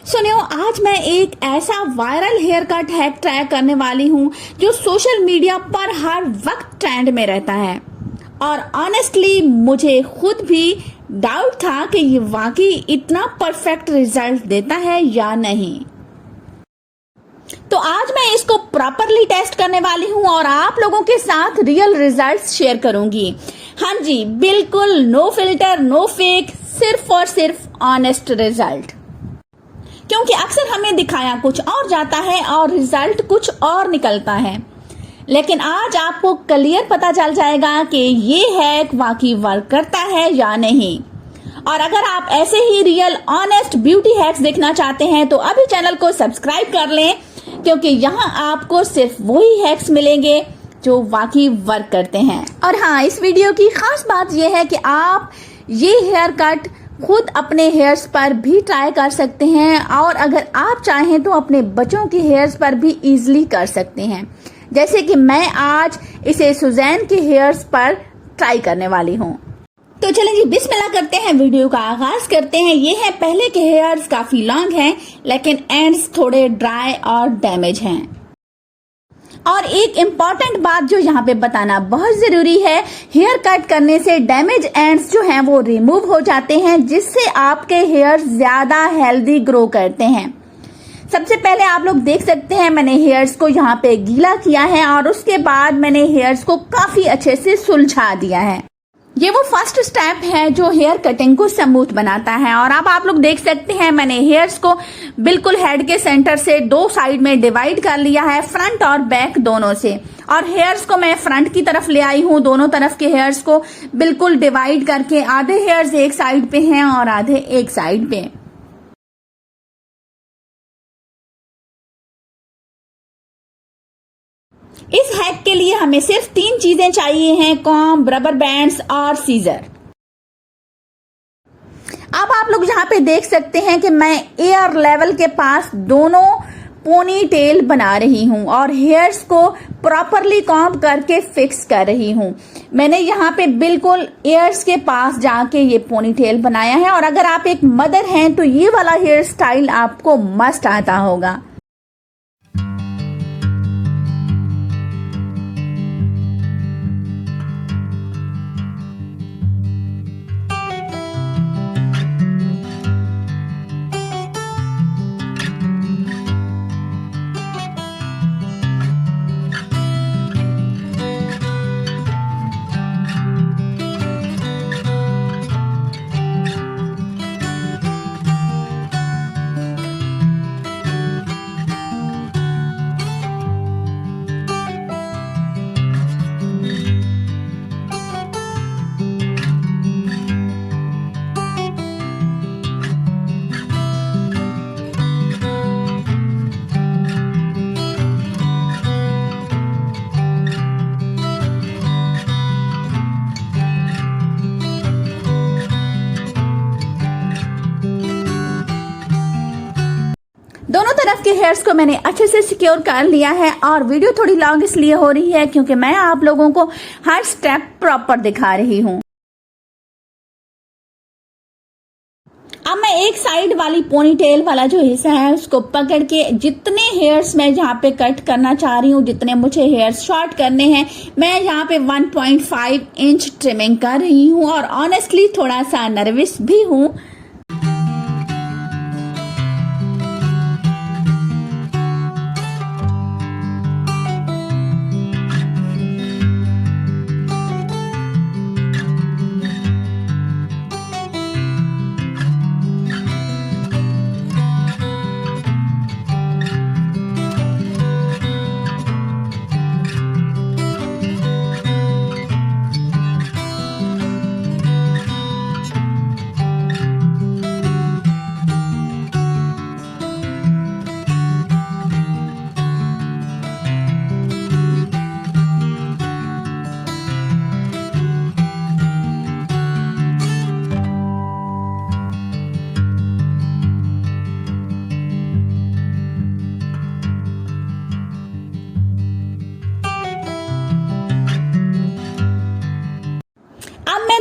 सुनियो, आज मैं एक ऐसा viral hair cut hack try करने वाली हूँ जो सोशल मीडिया पर हर वक्त ट्रेंड में रहता है और ऑनेस्टली मुझे खुद भी डाउट था कि ये वाकई इतना परफेक्ट रिजल्ट देता है या नहीं। तो आज मैं इसको प्रॉपरली टेस्ट करने वाली हूँ और आप लोगों के साथ रियल रिजल्ट्स शेयर करूंगी। हाँ जी, बिल्कुल नो फिल्टर, नो फेक, सिर्फ और सिर्फ ऑनेस्ट रिजल्ट। क्योंकि अक्सर हमें दिखाया कुछ और जाता है और रिजल्ट कुछ और निकलता है, लेकिन आज आपको क्लियर पता चल जाएगा कि ये हैक वाकई वर्क करता है या नहीं। और अगर आप ऐसे ही रियल ऑनेस्ट ब्यूटी हैक्स देखना चाहते हैं तो अभी चैनल को सब्सक्राइब कर लें, क्योंकि यहाँ आपको सिर्फ वही हैक्स मिलेंगे जो वाकई वर्क करते हैं। और हाँ, इस वीडियो की खास बात यह है कि आप ये हेयर कट खुद अपने हेयर्स पर भी ट्राई कर सकते हैं और अगर आप चाहें तो अपने बच्चों के हेयर्स पर भी इजीली कर सकते हैं, जैसे कि मैं आज इसे सुजैन के हेयर्स पर ट्राई करने वाली हूँ। तो चलें जी, बिस्मिल्लाह करते हैं, वीडियो का आगाज करते हैं। ये है पहले के हेयर्स काफी लॉन्ग हैं, लेकिन एंड्स थोड़े ड्राई और डैमेज हैं। और एक इम्पॉर्टेंट बात जो यहाँ पे बताना बहुत जरूरी है, हेयर कट करने से डैमेज एंड्स जो हैं वो रिमूव हो जाते हैं, जिससे आपके हेयर ज्यादा हेल्दी ग्रो करते हैं। सबसे पहले आप लोग देख सकते हैं मैंने हेयर्स को यहाँ पे गीला किया है और उसके बाद मैंने हेयर्स को काफी अच्छे से सुलझा दिया है। ये वो फर्स्ट स्टेप है जो हेयर कटिंग को स्मूथ बनाता है। और अब आप लोग देख सकते हैं मैंने हेयर्स को बिल्कुल हेड के सेंटर से दो साइड में डिवाइड कर लिया है, फ्रंट और बैक दोनों से। और हेयर्स को मैं फ्रंट की तरफ ले आई हूँ, दोनों तरफ के हेयर्स को बिल्कुल डिवाइड करके आधे हेयर्स एक साइड पे हैं और आधे एक साइड पे। इस हैक के लिए हमें सिर्फ 3 चीजें चाहिए हैं, कॉम्ब, रबर बैंड्स और सीजर। अब आप लोग यहाँ पे देख सकते हैं कि मैं एयर लेवल के पास दोनों पोनी टेल बना रही हूँ और हेयर्स को प्रॉपरली कॉम्ब करके फिक्स कर रही हूँ। मैंने यहाँ पे बिल्कुल एयर्स के पास जाके ये पोनी टेल बनाया है। और अगर आप एक मदर हैं तो ये वाला हेयर स्टाइल आपको मस्त आता होगा। दोनों तरफ के हेयर्स को मैंने अच्छे से सिक्योर कर लिया है और वीडियो थोड़ी लॉन्ग इसलिए हो रही है क्योंकि मैं आप लोगों को हर स्टेप प्रॉपर दिखा रही हूँ। अब मैं एक साइड वाली पोनी टेल वाला जो हिस्सा है उसको पकड़ के जितने हेयर्स मैं जहाँ पे कट करना चाह रही हूँ, जितने मुझे हेयर्स शॉर्ट करने हैं, मैं यहाँ पे 1.5 इंच ट्रिमिंग कर रही हूँ और ऑनेस्टली थोड़ा सा नर्वस भी हूँ।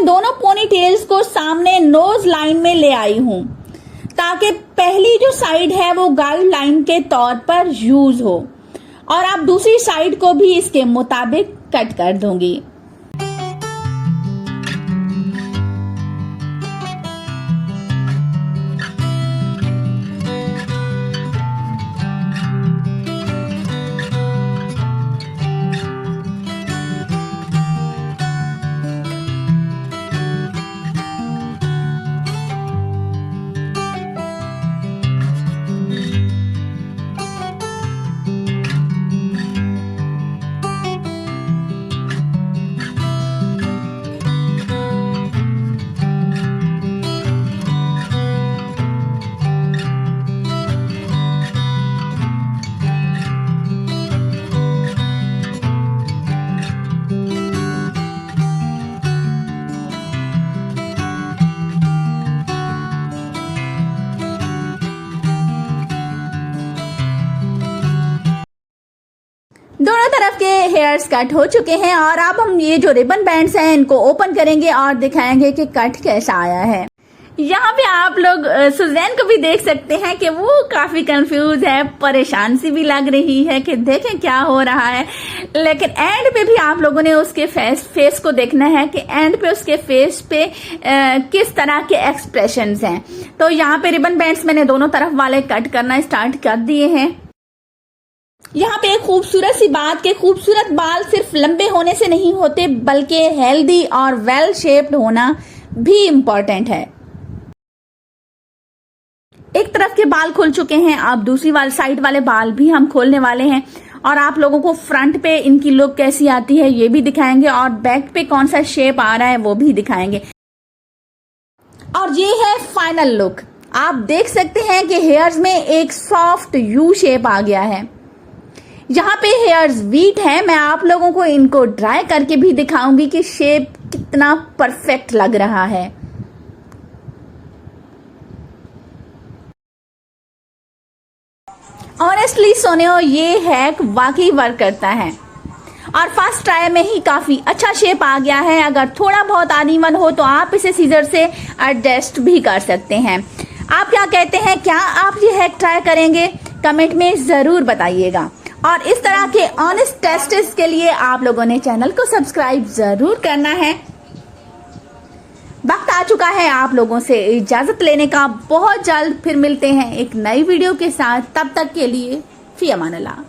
दोनों पोनी टेल्स को सामने नोज लाइन में ले आई हूँ ताकि पहली जो साइड है वो गाइडलाइन के तौर पर यूज हो, और अब दूसरी साइड को भी इसके मुताबिक कट कर दूंगी। दोनों तरफ के हेयर्स कट हो चुके हैं और अब हम ये जो रिबन बैंड्स हैं इनको ओपन करेंगे और दिखाएंगे कि कट कैसा आया है। यहाँ पे आप लोग सुजैन को भी देख सकते हैं कि वो काफी कंफ्यूज है, परेशान सी भी लग रही है कि देखें क्या हो रहा है। लेकिन एंड पे भी आप लोगों ने उसके फेस को देखना है कि एंड पे उसके फेस पे किस तरह के एक्सप्रेशंस हैं। तो यहाँ पे रिबन बैंड्स मैंने दोनों तरफ वाले कट करना स्टार्ट कर दिए हैं। यहाँ पे एक खूबसूरत सी बात कि खूबसूरत बाल सिर्फ लंबे होने से नहीं होते बल्कि हेल्दी और वेल शेप्ड होना भी इम्पोर्टेंट है। एक तरफ के बाल खुल चुके हैं, अब दूसरी वाली साइड वाले बाल भी हम खोलने वाले हैं और आप लोगों को फ्रंट पे इनकी लुक कैसी आती है ये भी दिखाएंगे और बैक पे कौन सा शेप आ रहा है वो भी दिखाएंगे। और ये है फाइनल लुक। आप देख सकते हैं कि हेयर्स में एक सॉफ्ट यू शेप आ गया है। यहाँ पे हेयर्स वीट है, मैं आप लोगों को इनको ड्राई करके भी दिखाऊंगी कि शेप कितना परफेक्ट लग रहा है। ऑनेस्टली सोनियो, ये हैक वाकई वर्क करता है और फर्स्ट ट्राई में ही काफी अच्छा शेप आ गया है। अगर थोड़ा बहुत अनइवन हो तो आप इसे सीजर से एडजस्ट भी कर सकते हैं। आप क्या कहते हैं, क्या आप ये हैक ट्राई करेंगे? कमेंट में जरूर बताइएगा। और इस तरह के ऑनेस्ट टेस्ट्स के लिए आप लोगों ने चैनल को सब्सक्राइब जरूर करना है। वक्त आ चुका है आप लोगों से इजाजत लेने का। बहुत जल्द फिर मिलते हैं एक नई वीडियो के साथ। तब तक के लिए फी अमान अल्लाह।